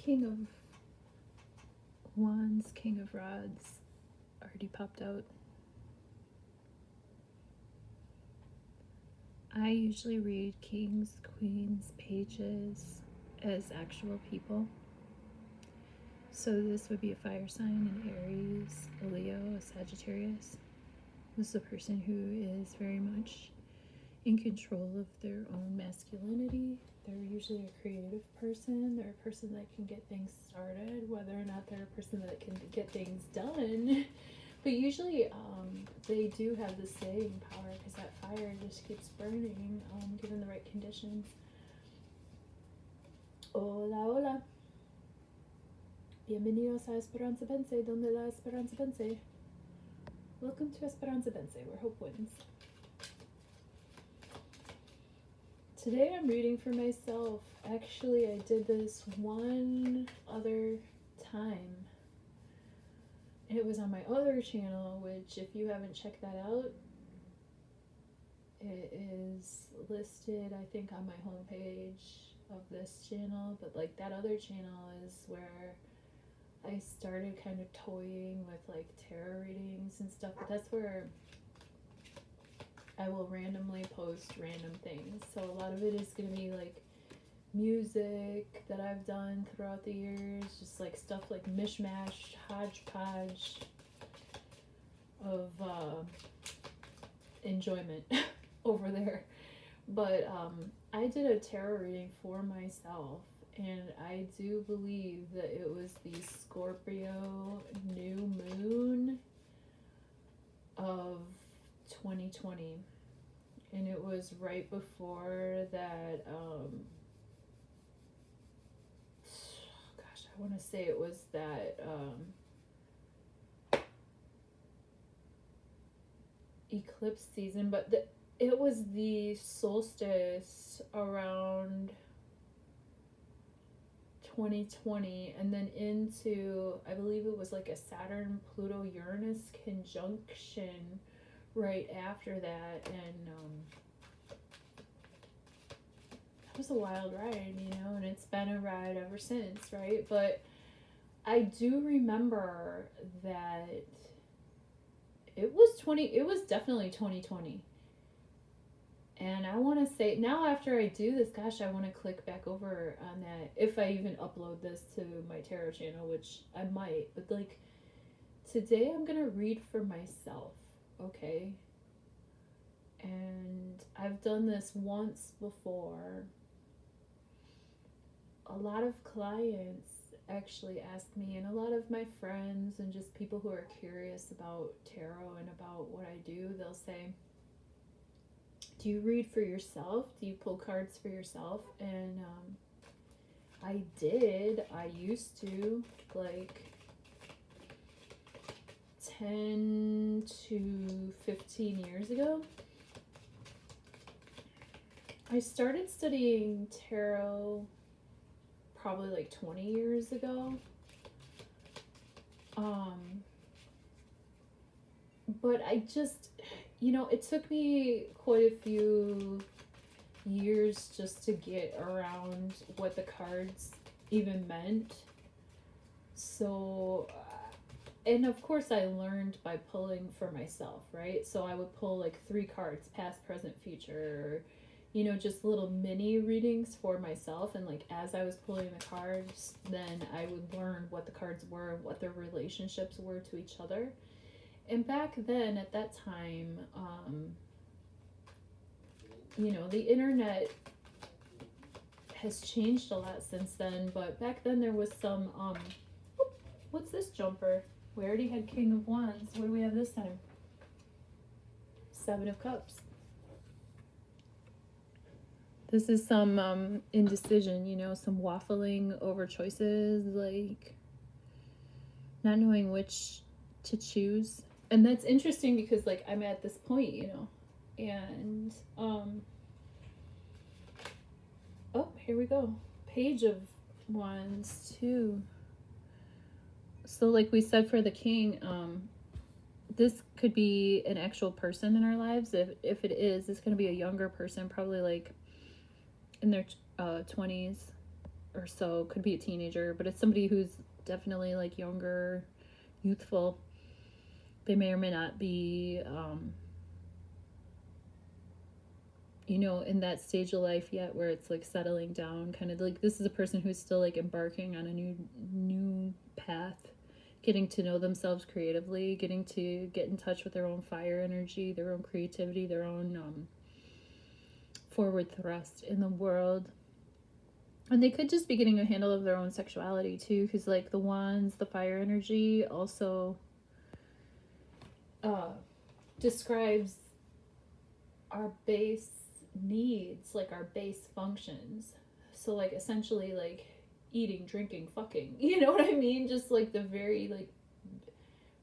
King of Wands, King of Rods already popped out. I usually read kings, queens, pages as actual people. So this would be a fire sign, an Aries, a Leo, a Sagittarius. This is a person who is very much in control of their own masculinity. They're usually a creative person. They're a person that can get things started, whether or not they're a person that can get things done. But usually they do have the staying power because that fire just keeps burning given the right conditions. Hola, hola. Bienvenidos a Esperanzavence, donde la esperanza vence. Welcome to Esperanzavence, where hope wins. Today I'm reading for myself. Actually, I did this one other time. It was on my other channel, which if you haven't checked that out, it is listed, I think, on my homepage of this channel. But like that other channel is where I started kind of toying with like tarot readings and stuff. But that's where I will randomly post random things. So a lot of it is going to be like music that I've done throughout the years, just like stuff like mishmash, hodgepodge of enjoyment over there. But I did a tarot reading for myself, and I do believe that it was the Scorpio new moon of 2020, and it was right before that I want to say it was that eclipse season, but it was the solstice around 2020, and then into, I believe it was like a Saturn Pluto Uranus conjunction right after that, and that was a wild ride, you know, and it's been a ride ever since, right? But I do remember that it was definitely 2020. And I want to say, now after I do this, gosh, I want to click back over on that, if I even upload this to my tarot channel, which I might. But like, today I'm going to read for myself, okay? And I've done this once before. A lot of clients actually ask me, and a lot of my friends and just people who are curious about tarot and about what I do, they'll say, do you read for yourself? Do you pull cards for yourself? And I did. I used to, like 10 to 15 years ago. I started studying tarot probably like 20 years ago. But I just, you know, it took me quite a few years just to get around what the cards even meant. So, and of course I learned by pulling for myself, right? So I would pull like 3 cards, past, present, future, you know, just little mini readings for myself. And like as I was pulling the cards, then I would learn what the cards were, what their relationships were to each other. And back then, at that time, you know, the internet has changed a lot since then, but back then there was some, what's this jumper? We already had King of Wands. What do we have this time? 7 of Cups. This is some indecision, you know, some waffling over choices, like not knowing which to choose. And that's interesting because like I'm at this point, you know, and oh, here we go. Page of Wands too. So like we said for the King, this could be an actual person in our lives. If it is, it's going to be a younger person, probably like in their 20s or or so. Could be a teenager, but it's somebody who's definitely like younger, youthful. They may or may not be, you know, in that stage of life yet where it's like settling down, kind of like this is a person who's still like embarking on a new path, getting to know themselves creatively, getting to get in touch with their own fire energy, their own creativity, their own forward thrust in the world. And they could just be getting a handle of their own sexuality too, because like the wands, the fire energy also describes our base needs, like our base functions. So like essentially like eating, drinking, fucking, you know what I mean? Just like the very like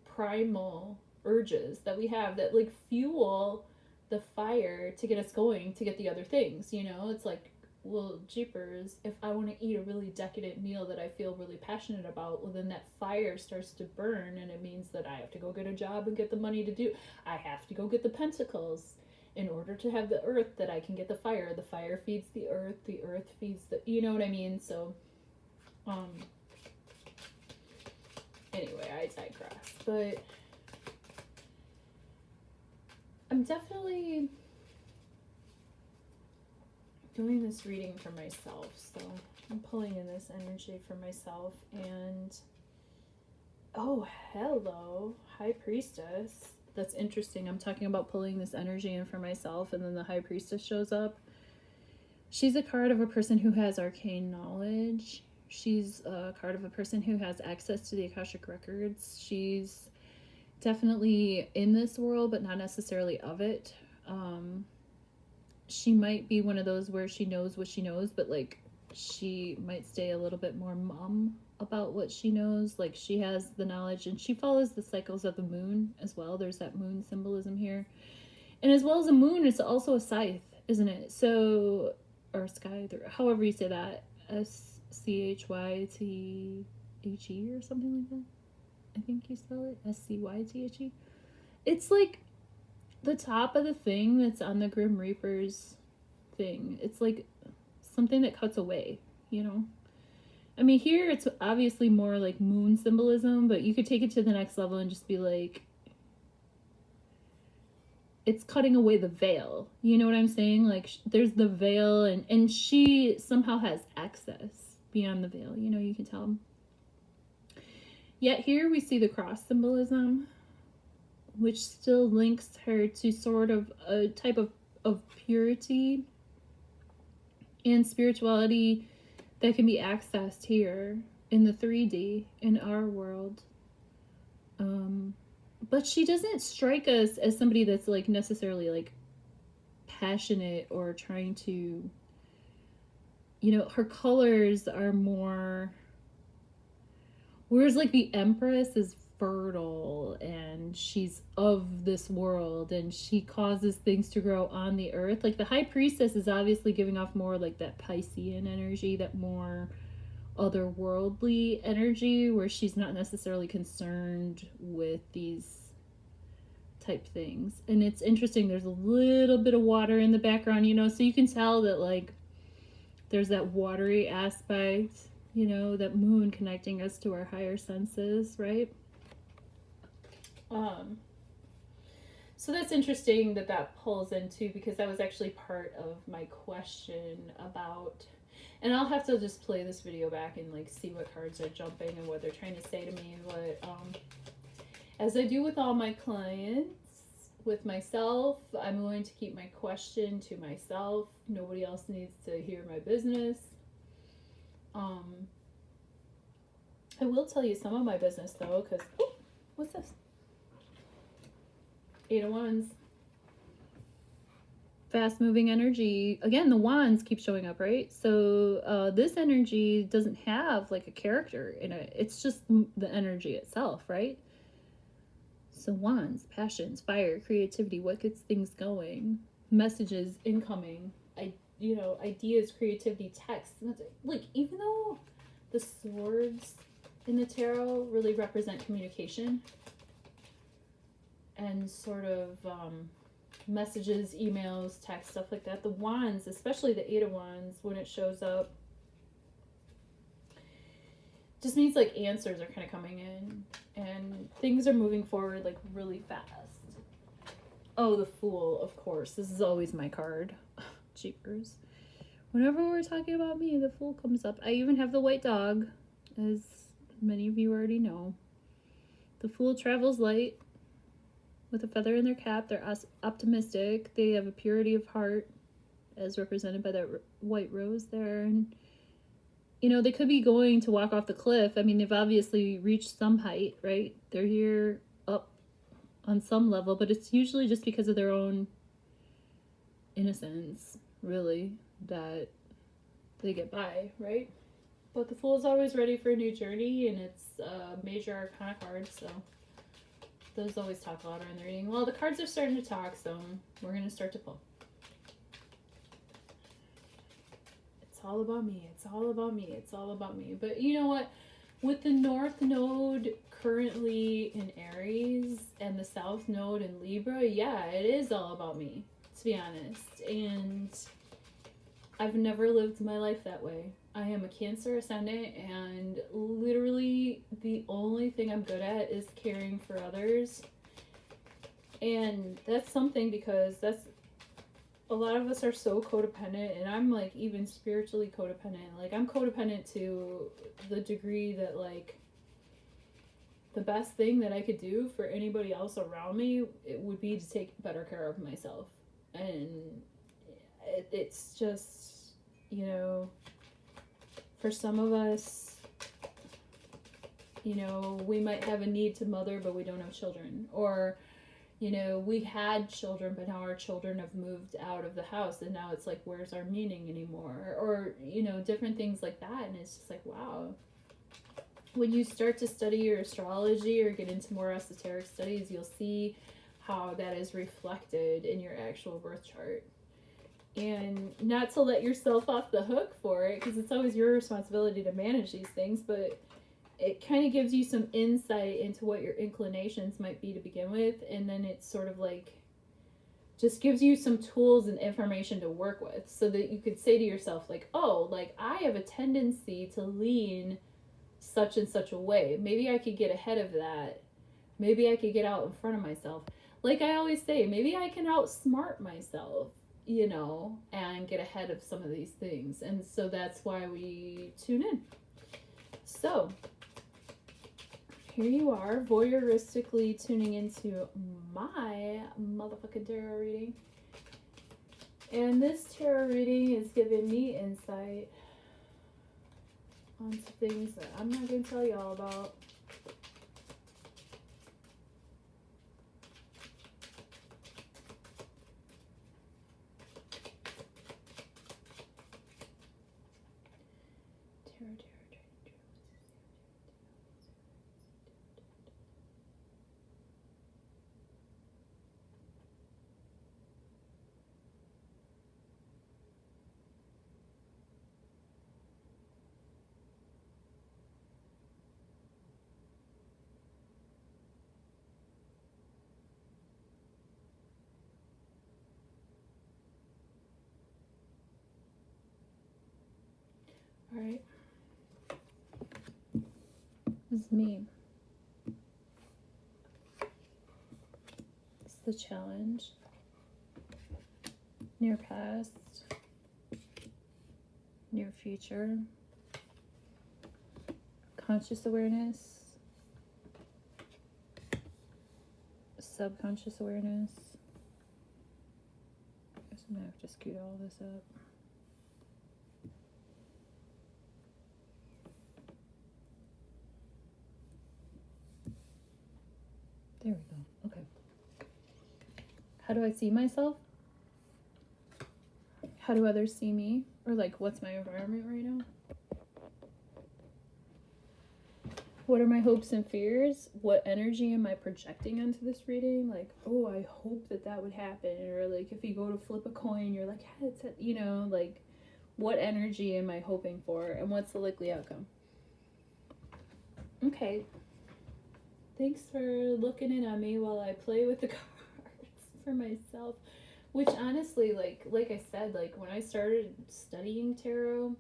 primal urges that we have that like fuel the fire to get us going to get the other things, you know? It's like, well, jeepers, if I want to eat a really decadent meal that I feel really passionate about, well, then that fire starts to burn, and it means that I have to go get a job and get the money to do. I have to go get the pentacles in order to have the earth that I can get the fire. The fire feeds the earth feeds the, you know what I mean? So, anyway, I digress. But I'm definitely doing this reading for myself, so I'm pulling in this energy for myself. And oh, hello, High Priestess. That's interesting. I'm talking about pulling this energy in for myself, and then the High Priestess shows up. She's a card of a person who has arcane knowledge. She's a card of a person who has access to the Akashic Records. She's definitely in this world, but not necessarily of it. She might be one of those where she knows what she knows, but like she might stay a little bit more mum about what she knows. Like she has the knowledge, and she follows the cycles of the moon as well. There's that moon symbolism here. And as well as a moon, it's also a scythe, isn't it? So, or scythe, or however you say that, SCHYTHE or something like that. I think you spell it SCYTHE. It's like the top of the thing that's on the Grim Reaper's thing. It's like something that cuts away, you know? I mean, here it's obviously more like moon symbolism, but you could take it to the next level and just be like, it's cutting away the veil. You know what I'm saying? Like, there's the veil, and she somehow has access beyond the veil. You know, you can tell. Yet here we see the cross symbolism, which still links her to sort of a type of purity and spirituality that can be accessed here in the 3D, in our world. But she doesn't strike us as somebody that's like necessarily like passionate or trying to, you know, her colors are more, whereas like the Empress is fertile and she's of this world and she causes things to grow on the earth. Like the High Priestess is obviously giving off more like that Piscean energy, that more otherworldly energy, where she's not necessarily concerned with these type things. And it's interesting, there's a little bit of water in the background, you know, so you can tell that like there's that watery aspect, you know, that moon connecting us to our higher senses, right? So that's interesting that pulls into, because that was actually part of my question about, and I'll have to just play this video back and like see what cards are jumping and what they're trying to say to me. But as I do with all my clients, with myself, I'm going to keep my question to myself. Nobody else needs to hear my business. I will tell you some of my business though, because what's this? 8 of Wands. Fast moving energy. Again, the wands keep showing up, right? So this energy doesn't have like a character in it. It's just the energy itself, right? So wands, passions, fire, creativity, what gets things going, messages incoming, ideas, creativity, text. Like, even though the swords in the tarot really represent communication and sort of messages, emails, text, stuff like that, the wands, especially the 8 of Wands, when it shows up, just means like answers are kind of coming in and things are moving forward like really fast. Oh, the Fool, of course. This is always my card. Jeepers. Whenever we're talking about me, the Fool comes up. I even have the white dog, as many of you already know. The Fool travels light with a feather in their cap. They're optimistic. They have a purity of heart, as represented by that white rose there. And, you know, they could be going to walk off the cliff. I mean, they've obviously reached some height, right? They're here up on some level, but it's usually just because of their own innocence, really, that they get by, right? But the Fool is always ready for a new journey, and it's a major arcana card, so those always talk louder in the reading. Well, the cards are starting to talk, so we're going to start to pull. It's all about me. It's all about me. It's all about me. But you know what? With the North Node currently in Aries and the South Node in Libra, yeah, it is all about me, to be honest. And I've never lived my life that way. I am a Cancer ascendant, and literally the only thing I'm good at is caring for others. And that's something, because that's, a lot of us are so codependent, and I'm like even spiritually codependent. Like, I'm codependent to the degree that, like, the best thing that I could do for anybody else around me, it would be to take better care of myself. And it's just, you know, for some of us, you know, we might have a need to mother, but we don't have children. Or, you know, we had children, but now our children have moved out of the house, and now it's like, where's our meaning anymore? Or, you know, different things like that. And it's just like, wow. When you start to study your astrology or get into more esoteric studies, you'll see how that is reflected in your actual birth chart. And not to let yourself off the hook for it, because it's always your responsibility to manage these things, but it kind of gives you some insight into what your inclinations might be to begin with, and then it's sort of like just gives you some tools and information to work with, so that you could say to yourself, like, oh, like, I have a tendency to lean such and such a way. Maybe I could get ahead of that. Maybe I could get out in front of myself. Like I always say, maybe I can outsmart myself, you know, and get ahead of some of these things. And so that's why we tune in. So here you are, voyeuristically tuning into my motherfucking tarot reading. And this tarot reading is giving me insight onto things that I'm not going to tell y'all about. All right. This is me. It's the challenge. Near past. Near future. Conscious awareness. Subconscious awareness. I guess I'm gonna have to scoot all this up. There we go. Okay. How do I see myself? How do others see me? Or like, what's my environment right now? What are my hopes and fears? What energy am I projecting onto this reading? Like, oh, I hope that that would happen. Or like, if you go to flip a coin, you're like, yeah, it's a, you know, like, what energy am I hoping for? And what's the likely outcome? Okay. Thanks for looking in on me while I play with the cards for myself. Which honestly, like I said, like when I started studying tarot,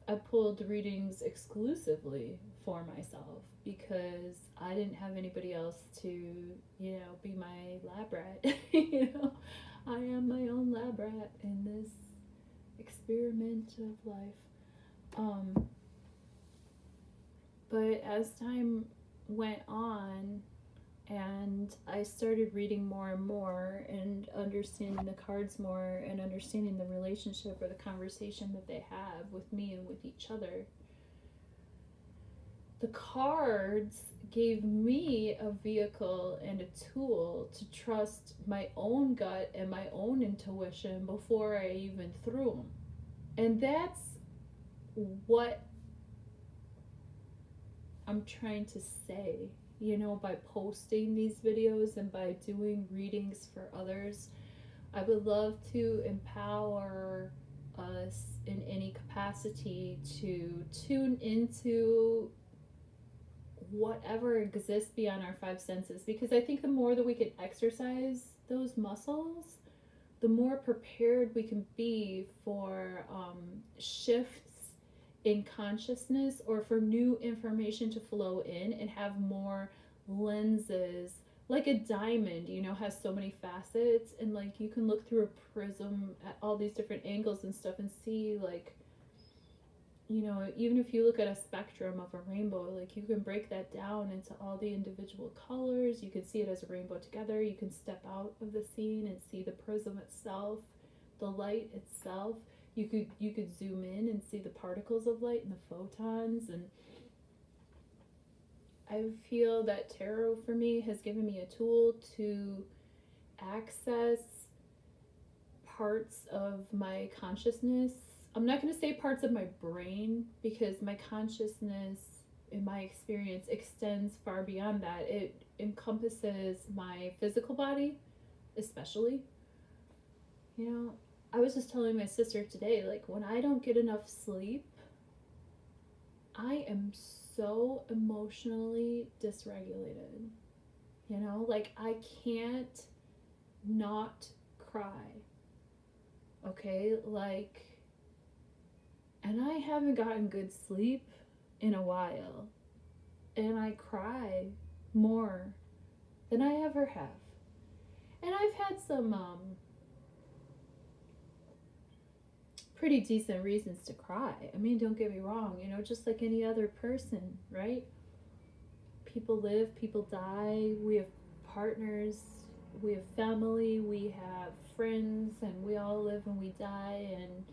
I pulled readings exclusively for myself because I didn't have anybody else to, you know, be my lab rat. You know, I am my own lab rat in this experiment of life. But as time went on and I started reading more and more and understanding the cards more and understanding the relationship or the conversation that they have with me and with each other, the cards gave me a vehicle and a tool to trust my own gut and my own intuition before I even threw them. And that's what I'm trying to say, you know, by posting these videos and by doing readings for others. I would love to empower us in any capacity to tune into whatever exists beyond our five senses, because I think the more that we can exercise those muscles, the more prepared we can be for shifts in consciousness or for new information to flow in and have more lenses. Like a diamond, you know, has so many facets, and like you can look through a prism at all these different angles and stuff and see, like, you know, even if you look at a spectrum of a rainbow, like you can break that down into all the individual colors. You can see it as a rainbow together. You can step out of the scene and see the prism itself, the light itself. You could zoom in and see the particles of light and the photons. And I feel that tarot for me has given me a tool to access parts of my consciousness. I'm not going to say parts of my brain, because my consciousness, in my experience, extends far beyond that. It encompasses my physical body, especially. You know, I was just telling my sister today, like, when I don't get enough sleep, I am so emotionally dysregulated. You know, like, I can't not cry. Okay, like, and I haven't gotten good sleep in a while, and I cry more than I ever have. And I've had some pretty decent reasons to cry. I mean, don't get me wrong, you know, just like any other person, right? People live, people die, we have partners, we have family, we have friends, and we all live and we die, and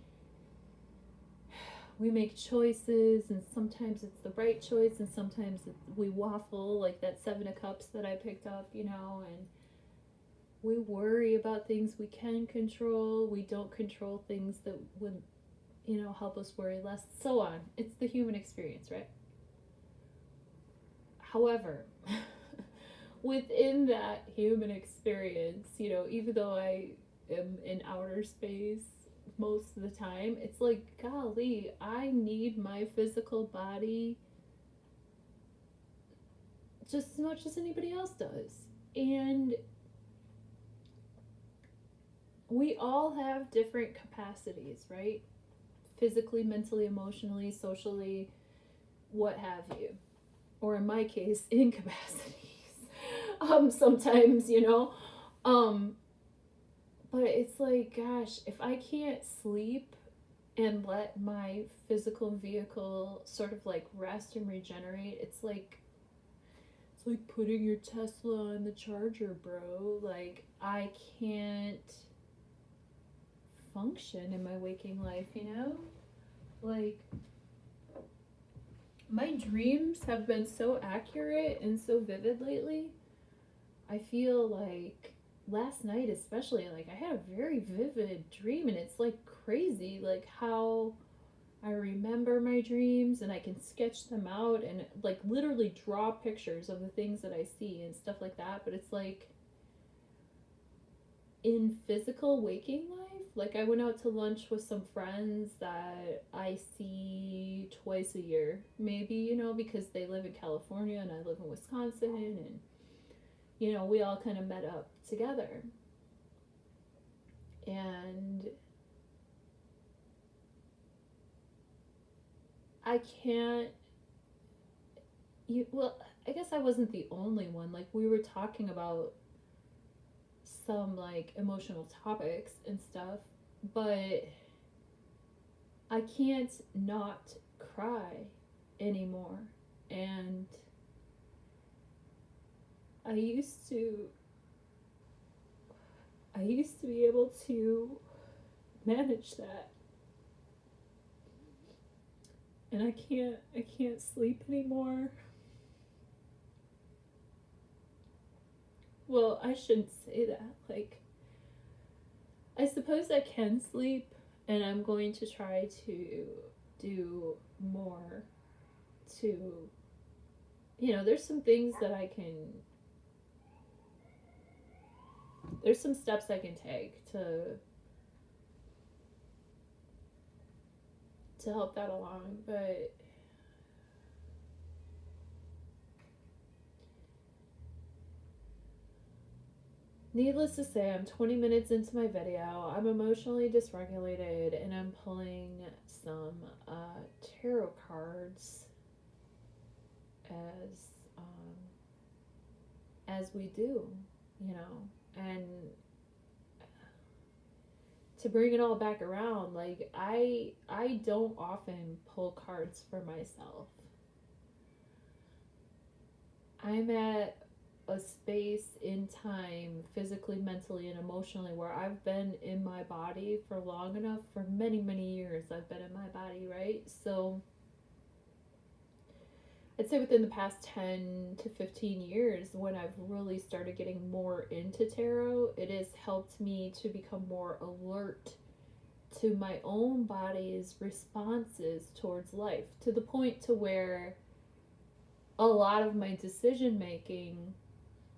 we make choices, and sometimes it's the right choice, and sometimes we waffle, like that Seven of Cups that I picked up, you know, and we worry about things we can control. We don't control things that would, you know, help us worry less, so on. It's the human experience, right? However, within that human experience, you know, even though I am in outer space most of the time, it's like, golly, I need my physical body just as much as anybody else does. And we all have different capacities, right? Physically, mentally, emotionally, socially, what have you. Or in my case, incapacities. Sometimes, you know. But it's like, gosh, if I can't sleep and let my physical vehicle sort of like rest and regenerate, it's like putting your Tesla on the charger, bro. Like, I can't function in my waking life, you know? Like, my dreams have been so accurate and so vivid lately. I feel like last night especially, like, I had a very vivid dream, and it's like crazy, like how I remember my dreams and I can sketch them out and like literally draw pictures of the things that I see and stuff like that. But it's like, in physical waking life, like, I went out to lunch with some friends that I see twice a year, maybe, you know, because they live in California and I live in Wisconsin, and, you know, we all kind of met up together. And I can't, well, I guess I wasn't the only one. Like, we were talking about some, like, emotional topics and stuff, but I can't not cry anymore. And I used to be able to manage that. And I can't sleep anymore. Well, I shouldn't say that. Like, I suppose I can sleep, and I'm going to try to do more to, there's some things that there's some steps I can take to help that along, but needless to say, I'm 20 minutes into my video. I'm emotionally dysregulated, and I'm pulling some tarot cards as we do, and to bring it all back around, like, I don't often pull cards for myself. I'm at a space in time, physically, mentally, and emotionally, where I've been in my body for long enough. For many, many years I've been in my body, right? So I'd say within the past 10 to 15 years, when I've really started getting more into tarot, it has helped me to become more alert to my own body's responses towards life, to the point to where a lot of my decision making,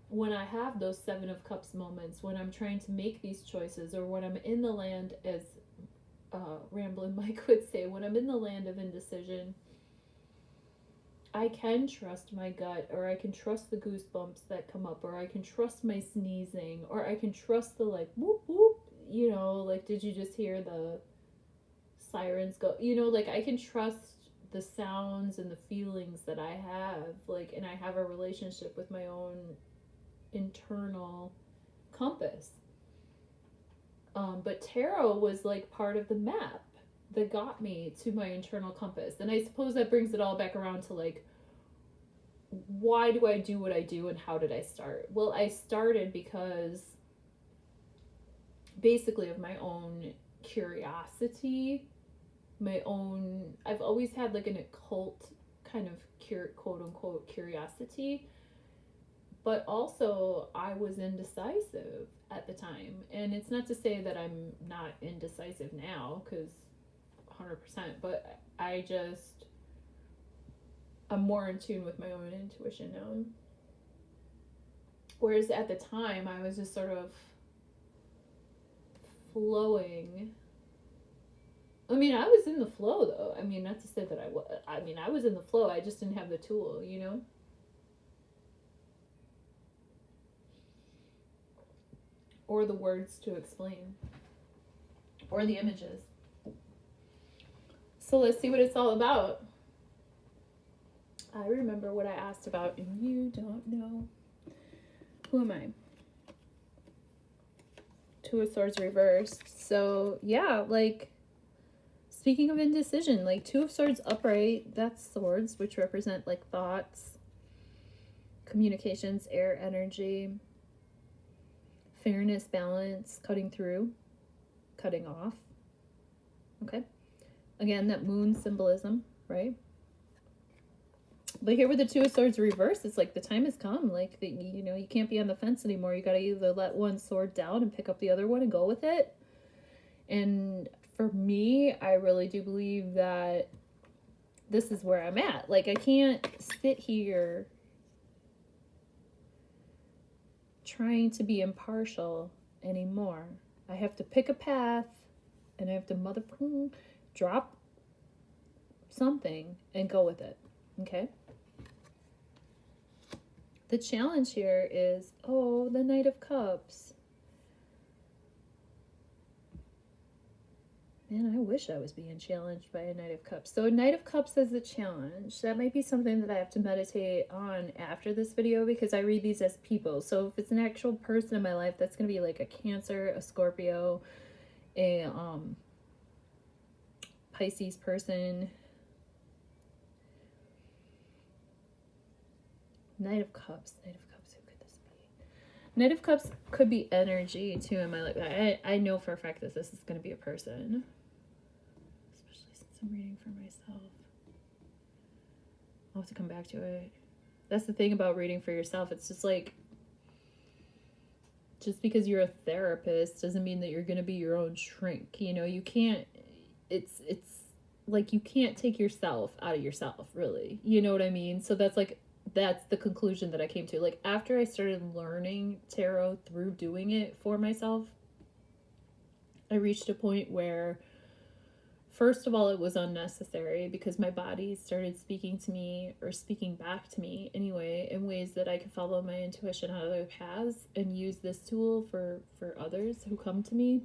when I have those Seven of Cups moments, when I'm trying to make these choices, or when I'm in the land, as Rambling Mike would say, when I'm in the land of indecision, I can trust my gut, or I can trust the goosebumps that come up, or I can trust my sneezing, or I can trust the, like, whoop whoop, like, did you just hear the sirens go? Like, I can trust the sounds and the feelings that I have, like, and I have a relationship with my own internal compass. But tarot was like part of the map that got me to my internal compass. And I suppose that brings it all back around to, like, why do I do what I do, and how did I start? Well, I started because basically of my own curiosity, I've always had, like, an occult kind of quote unquote curiosity, but also I was indecisive at the time. And it's not to say that I'm not indecisive now, because 100%, but I'm more in tune with my own intuition now. Whereas at the time, I was just sort of flowing. I mean, I was in the flow, though. I mean, not to say that I was in the flow. I just didn't have the tool, or the words to explain, or the images. So let's see what it's all about. I remember what I asked about, and you don't know. Who am I? Two of Swords reversed. So yeah, like, speaking of indecision, like, Two of Swords upright, that's swords, which represent, like, thoughts, communications, air energy, fairness, balance, cutting through, cutting off. Okay. Again, that moon symbolism, right? But here with the Two of Swords reversed, it's like the time has come. Like, you can't be on the fence anymore. You got to either let one sword down and pick up the other one and go with it. And for me, I really do believe that this is where I'm at. Like, I can't sit here trying to be impartial anymore. I have to pick a path, and I have to drop something and go with it. Okay? The challenge here is, the Knight of Cups. Man, I wish I was being challenged by a Knight of Cups. So a Knight of Cups as a challenge. That might be something that I have to meditate on after this video, because I read these as people. So if it's an actual person in my life, that's going to be like a Cancer, a Scorpio, a Pisces person. Knight of Cups. Knight of Cups. Who could this be? Knight of Cups could be energy too in my life. I know for a fact that this is going to be a person. I'm reading for myself. I'll have to come back to it. That's the thing about reading for yourself. It's just like, just because you're a therapist doesn't mean that you're going to be your own shrink. You know, you can't, it's like you can't take yourself out of yourself, really. You know what I mean? So that's the conclusion that I came to. Like, after I started learning tarot through doing it for myself, I reached a point where, first of all, it was unnecessary, because my body started speaking to me, or speaking back to me anyway, in ways that I could follow my intuition on other paths and use this tool for others who come to me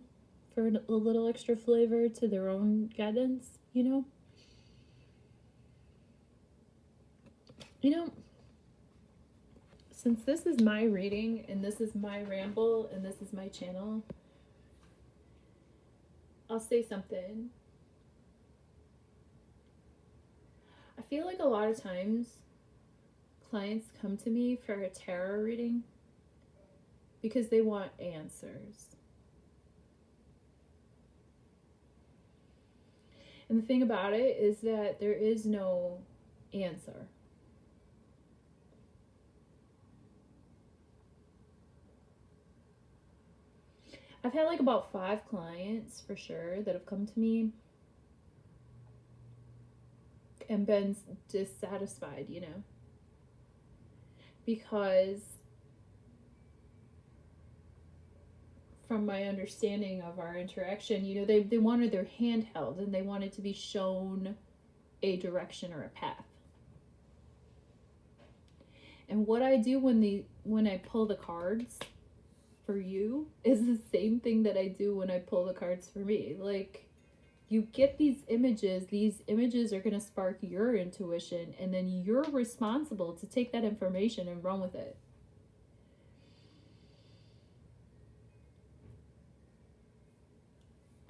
for a little extra flavor to their own guidance, you know? You know, since this is my reading, and this is my ramble, and this is my channel, I'll say something. I feel like a lot of times clients come to me for a tarot reading because they want answers. And the thing about it is that there is no answer. I've had like about 5 clients for sure that have come to me and been dissatisfied, you know, because from my understanding of our interaction, you know, they wanted their hand held and they wanted to be shown a direction or a path. And what I do when I pull the cards for you is the same thing that I do when I pull the cards for me. Like, you get these images are going to spark your intuition, and then you're responsible to take that information and run with it.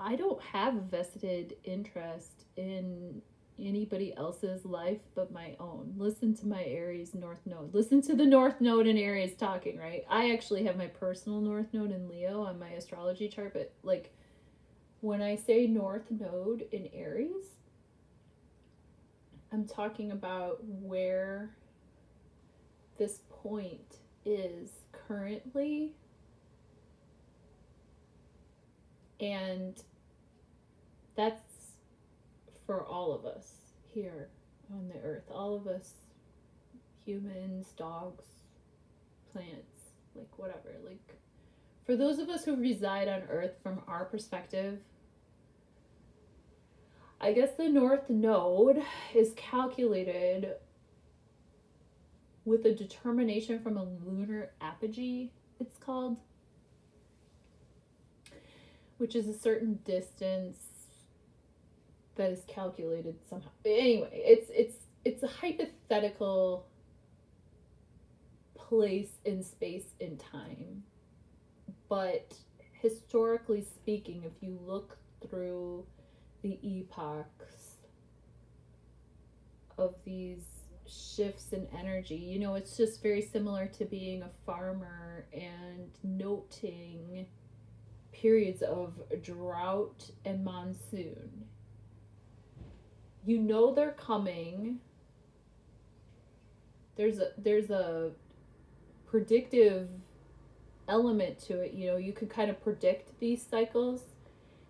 I don't have a vested interest in anybody else's life but my own. Listen to my Aries North Node. Listen to the North Node in Aries talking, right? I actually have my personal North Node in Leo on my astrology chart, but like, when I say North Node in Aries, I'm talking about where this point is currently, and that's for all of us here on the earth. All of us, humans, dogs, plants, like whatever. Like, for those of us who reside on earth, from our perspective, I guess the North Node is calculated with a determination from a lunar apogee, it's called, which is a certain distance that is calculated somehow. Anyway, it's a hypothetical place in space and time. But historically speaking, if you look through the epochs of these shifts in energy, you know, it's just very similar to being a farmer and noting periods of drought and monsoon. You know they're coming. There's a predictive element to it. You know, you can kind of predict these cycles,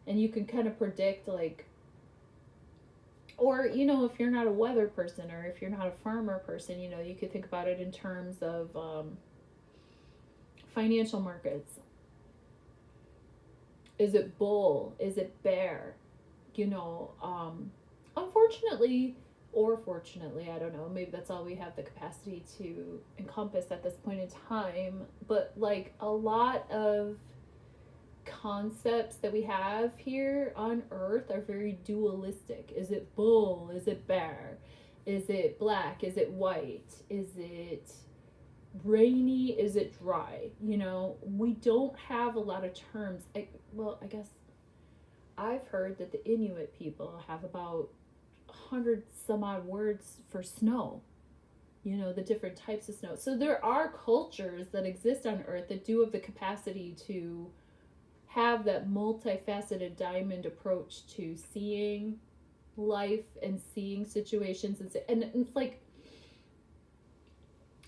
and you can kind of predict, like, or, you know, if you're not a weather person, or if you're not a farmer person, you know, you could think about it in terms of financial markets. Is it bull? Is it bear? You know, unfortunately, or fortunately, I don't know, maybe that's all we have the capacity to encompass at this point in time, but like, a lot of concepts that we have here on Earth are very dualistic. Is it bull? Is it bear? Is it black? Is it white? Is it rainy? Is it dry? You know, we don't have a lot of terms. I guess I've heard that the Inuit people have about 100 some odd words for snow. You know, the different types of snow. So there are cultures that exist on Earth that do have the capacity to have that multifaceted diamond approach to seeing life and seeing situations. And it's like,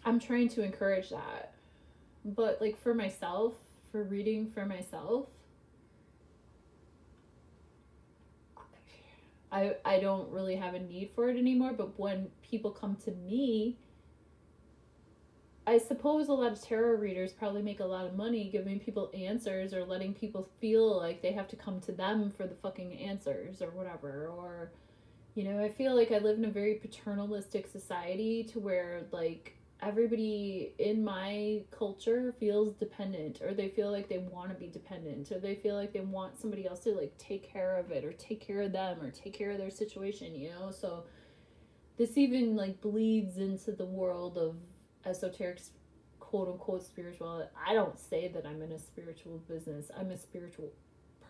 I'm trying to encourage that. But like for myself, for reading for myself, I don't really have a need for it anymore. But when people come to me, I suppose a lot of tarot readers probably make a lot of money giving people answers or letting people feel like they have to come to them for the fucking answers or whatever. Or, you know, I feel like I live in a very paternalistic society to where, like, everybody in my culture feels dependent, or they feel like they want to be dependent, or they feel like they want somebody else to, like, take care of it or take care of them or take care of their situation, you know? So this even, like, bleeds into the world of esoteric, quote-unquote spiritual. I don't say that I'm in a spiritual business. I'm a spiritual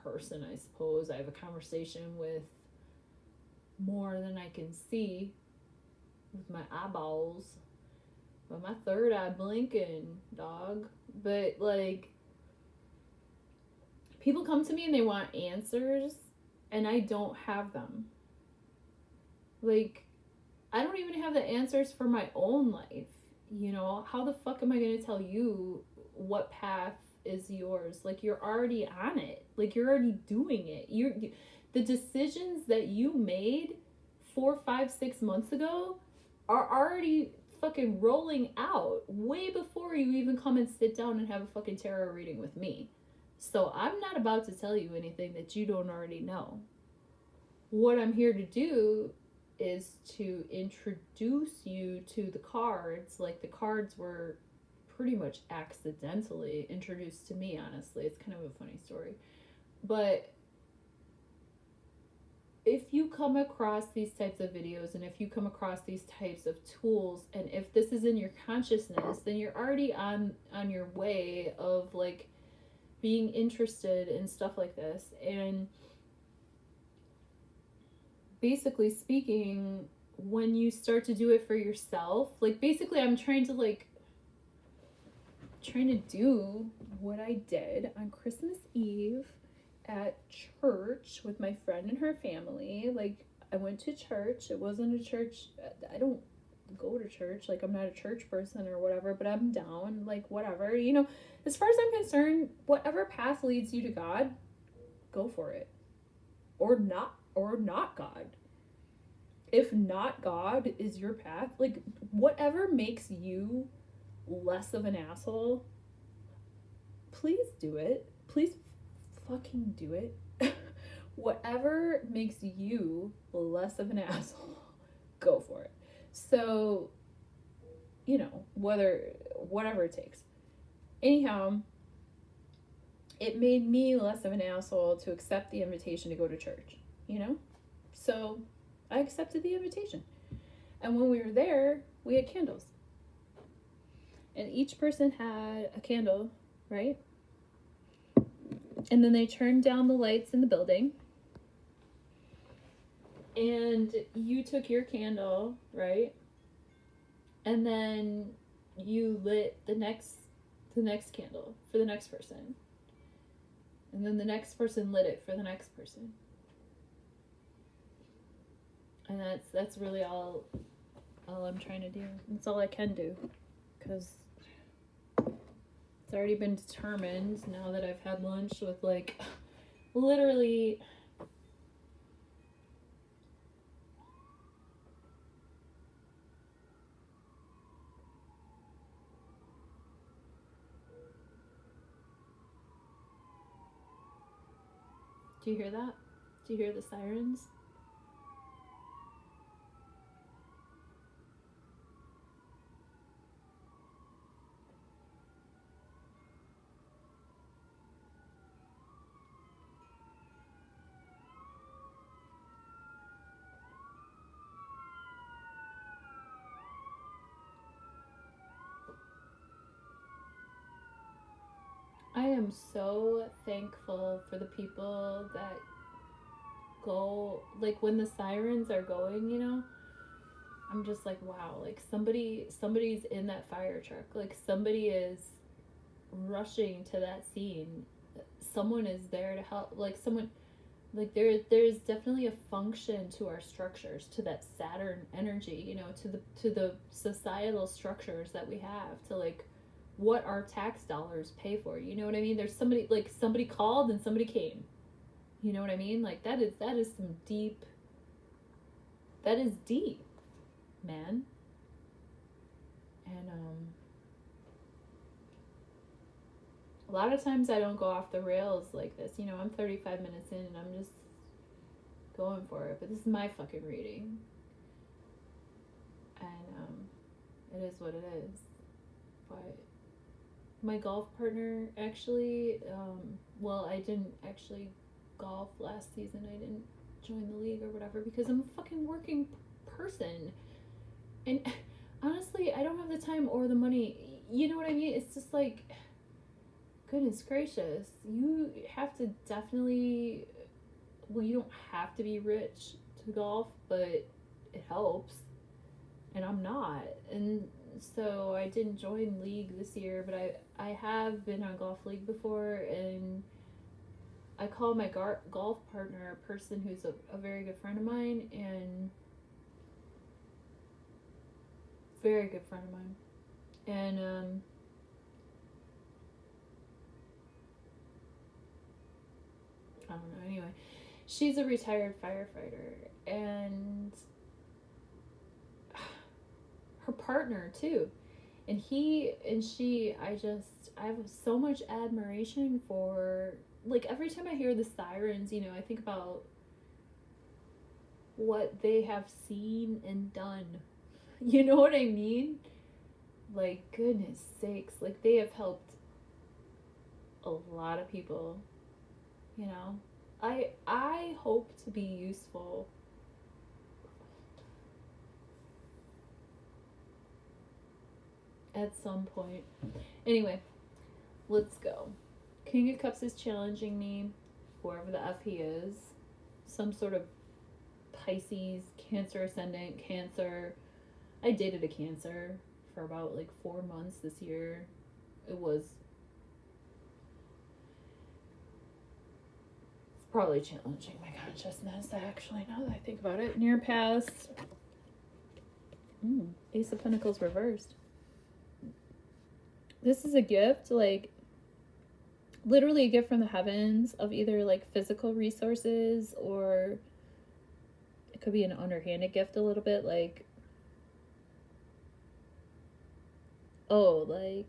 person, I suppose. I have a conversation with more than I can see with my eyeballs, but my third eye blinking, dog. But like, people come to me and they want answers, and I don't have them. Like, I don't even have the answers for my own life. You know, how the fuck am I going to tell you what path is yours? Like, you're already on it. Like, you're already doing it. The decisions that you made 4, 5, 6 months ago are already fucking rolling out way before you even come and sit down and have a fucking tarot reading with me. So I'm not about to tell you anything that you don't already know. What I'm here to do is to introduce you to the cards. Like, the cards were pretty much accidentally introduced to me, honestly. It's kind of a funny story. But if you come across these types of videos, and if you come across these types of tools, and if this is in your consciousness, then you're already on your way of, like, being interested in stuff like this. And basically speaking, when you start to do it for yourself, like, basically I'm trying to do what I did on Christmas Eve at church with my friend and her family. Like, I went to church. It wasn't a church. I don't go to church. Like, I'm not a church person or whatever, but I'm down. Like, whatever. You know, as far as I'm concerned, whatever path leads you to God, go for it. Or not God. If not God is your path, like, whatever makes you less of an asshole, please do it. Please fucking do it. Whatever makes you less of an asshole, go for it. So, you know, whatever it takes. Anyhow, it made me less of an asshole to accept the invitation to go to church, you know? So I accepted the invitation. And when we were there, we had candles. And each person had a candle, right? And then they turned down the lights in the building. And you took your candle, right? And then you lit the next candle for the next person. And then the next person lit it for the next person. And that's really all I'm trying to do. That's all I can do. Because it's already been determined now that I've had lunch with, like, literally do you hear that? Do you hear the sirens? I am so thankful for the people that go, like when the sirens are going, you know, I'm just like, wow, like somebody's in that fire truck. Like somebody is rushing to that scene. Someone is there to help. Like someone, like there's definitely a function to our structures, to that Saturn energy, you know, to the societal structures that we have, to like what our tax dollars pay for. You know what I mean? There's somebody, like somebody called and somebody came. You know what I mean? Like that is some deep, that is deep, man. And a lot of times I don't go off the rails like this. You know, I'm 35 minutes in and I'm just going for it. But this is my fucking reading. And it is what it is. But my golf partner actually, well, I didn't actually golf last season. I didn't join the league or whatever because I'm a fucking working person. And honestly, I don't have the time or the money. You know what I mean? It's just like, goodness gracious, you have to definitely, well, you don't have to be rich to golf, but it helps. And I'm not. And so I didn't join league this year, but I have been on golf league before, and I call my golf partner a person who's a very good friend of mine, and very good friend of mine. And I don't know, anyway, she's a retired firefighter, and her partner too, and he and she, I have so much admiration for. Like every time I hear the sirens, you know, I think about what they have seen and done. You know what I mean? Like, goodness sakes, like they have helped a lot of people, you know. I hope to be useful at some point. Anyway, let's go. King of Cups is challenging me, whoever the F he is. Some sort of Pisces, Cancer ascendant, Cancer. I dated a Cancer for about like 4 months this year. It was, it's probably challenging my consciousness, actually, now that I think about it. Near past. Ace of Pentacles reversed. This is a gift, like literally a gift from the heavens of either like physical resources, or it could be an underhanded gift a little bit, like, oh, like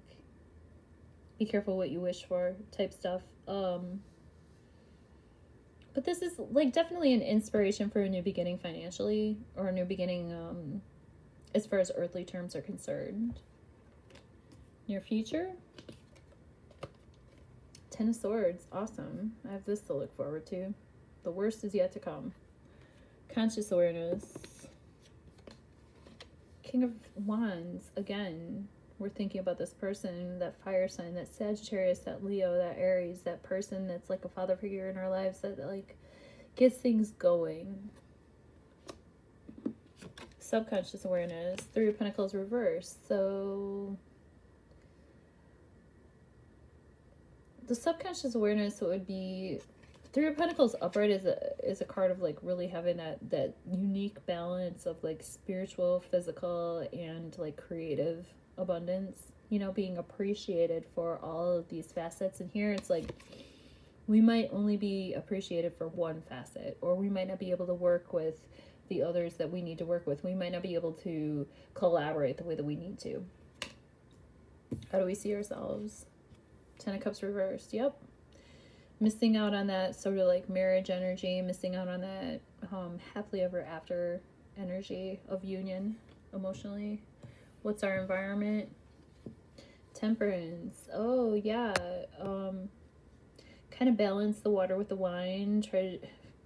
be careful what you wish for type stuff. But this is like definitely an inspiration for a new beginning financially, or a new beginning as far as earthly terms are concerned. Near future, Ten of Swords, awesome. I have this to look forward to. The worst is yet to come. Conscious awareness. King of Wands, again, we're thinking about this person, that fire sign, that Sagittarius, that Leo, that Aries, that person that's like a father figure in our lives that like gets things going. Subconscious awareness, Three of Pentacles reversed. So the subconscious awareness, so it would be Three of Pentacles upright is a card of like really having that unique balance of like spiritual, physical, and like creative abundance, you know, being appreciated for all of these facets. And here it's like we might only be appreciated for one facet, or we might not be able to work with the others that we need to work with. We might not be able to collaborate the way that we need to. How do we see ourselves? Ten of Cups reversed. Yep. Missing out on that sort of like marriage energy, missing out on that happily ever after energy of union emotionally. What's our environment? Temperance. Oh yeah. Kind of balance the water with the wine. Try to,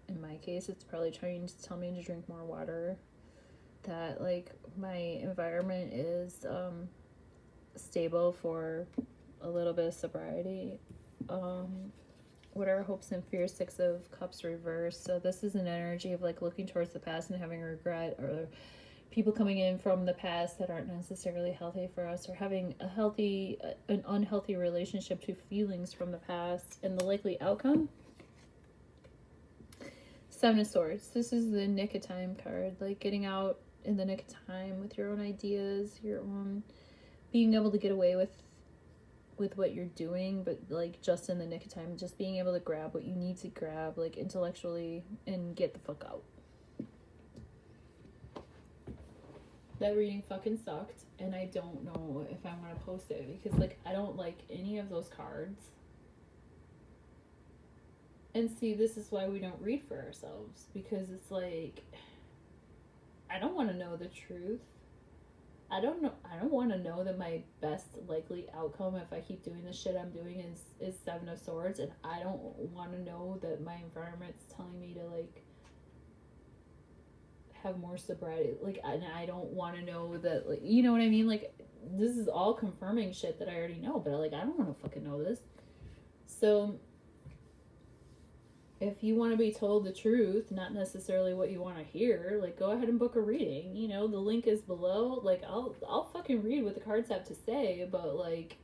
in my case, it's probably trying to tell me to drink more water. That like my environment is stable for a little bit of sobriety. What are our hopes and fears? 6 of Cups reversed. So this is an energy of like looking towards the past and having regret, or people coming in from the past that aren't necessarily healthy for us, or having an unhealthy relationship to feelings from the past. And the likely outcome, 7 of Swords. This is the nick of time card, like getting out in the nick of time with your own ideas, your own being able to get away with what you're doing, but like just in the nick of time, just being able to grab what you need to grab, like intellectually, and get the fuck out. That reading fucking sucked, and I don't know if I want to post it because like I don't like any of those cards. And see, this is why we don't read for ourselves, because it's like I don't want to know the truth. I don't want to know that my best likely outcome if I keep doing the shit I'm doing is 7 of Swords, and I don't want to know that my environment's telling me to like have more sobriety. Like, and I don't want to know that, like, you know what I mean? Like, this is all confirming shit that I already know, but like I don't want to fucking know this. So if you want to be told the truth, not necessarily what you want to hear, like go ahead and book a reading. You know, the link is below. Like I'll fucking read what the cards have to say, but like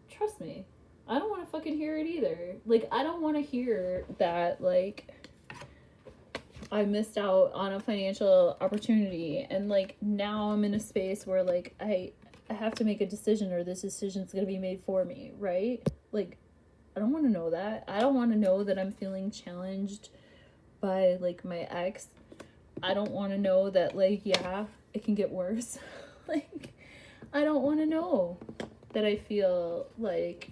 trust me, I don't want to fucking hear it either. Like I don't want to hear that like I missed out on a financial opportunity and like now I'm in a space where like I have to make a decision, or this decision's going to be made for me, right? Like I don't want to know that. I don't want to know that I'm feeling challenged by like my ex. I don't want to know that like, yeah, it can get worse. Like, I don't want to know that I feel like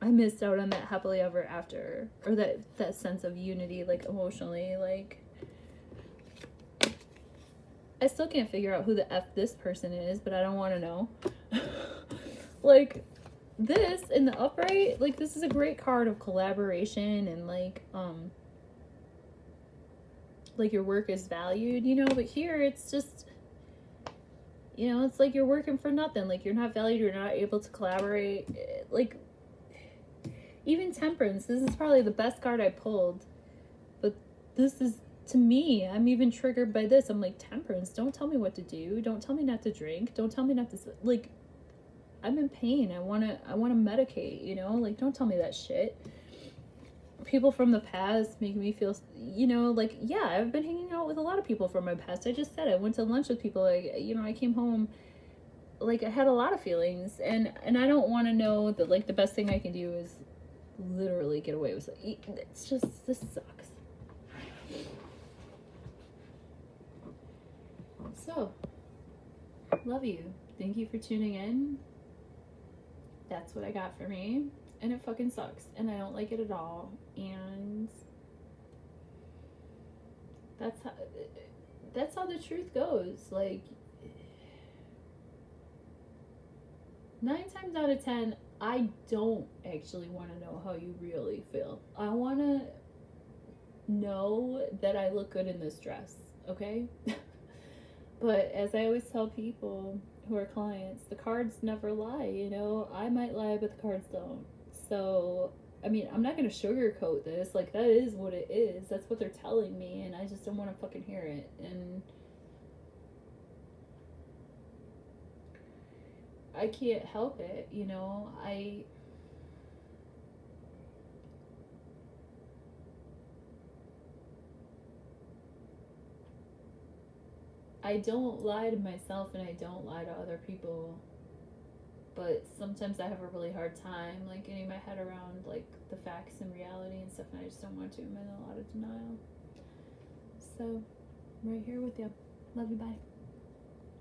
I missed out on that happily ever after, or that sense of unity, like emotionally. Like, I still can't figure out who the F this person is, but I don't want to know. Like, this in the upright, like this is a great card of collaboration and like your work is valued, you know, but here it's just, you know, it's like you're working for nothing, like you're not valued, you're not able to collaborate. Like even Temperance, this is probably the best card I pulled, but this is, to me, I'm even triggered by this. I'm like, Temperance, don't tell me what to do, don't tell me not to drink, don't tell me not to, like, I'm in pain. I want to medicate, you know? Like, don't tell me that shit. People from the past make me feel, you know, like, yeah, I've been hanging out with a lot of people from my past. I just said I went to lunch with people. Like, you know, I came home, like, I had a lot of feelings. And I don't want to know that, like, the best thing I can do is literally get away with it. It's just, this sucks. So, love you. Thank you for tuning in. That's what I got for me, and it fucking sucks, and I don't like it at all, and that's how the truth goes. Like 9 times out of 10, I don't actually want to know how you really feel. I want to know that I look good in this dress, okay? But as I always tell people who are clients, the cards never lie, you know? I might lie, but the cards don't. So, I mean, I'm not going to sugarcoat this. Like, that is what it is. That's what they're telling me, and I just don't want to fucking hear it. And I can't help it, you know? I don't lie to myself, and I don't lie to other people, but sometimes I have a really hard time, like, getting my head around, like, the facts and reality and stuff, and I just don't want to. I'm in a lot of denial. So, I'm right here with you. Love you, bye.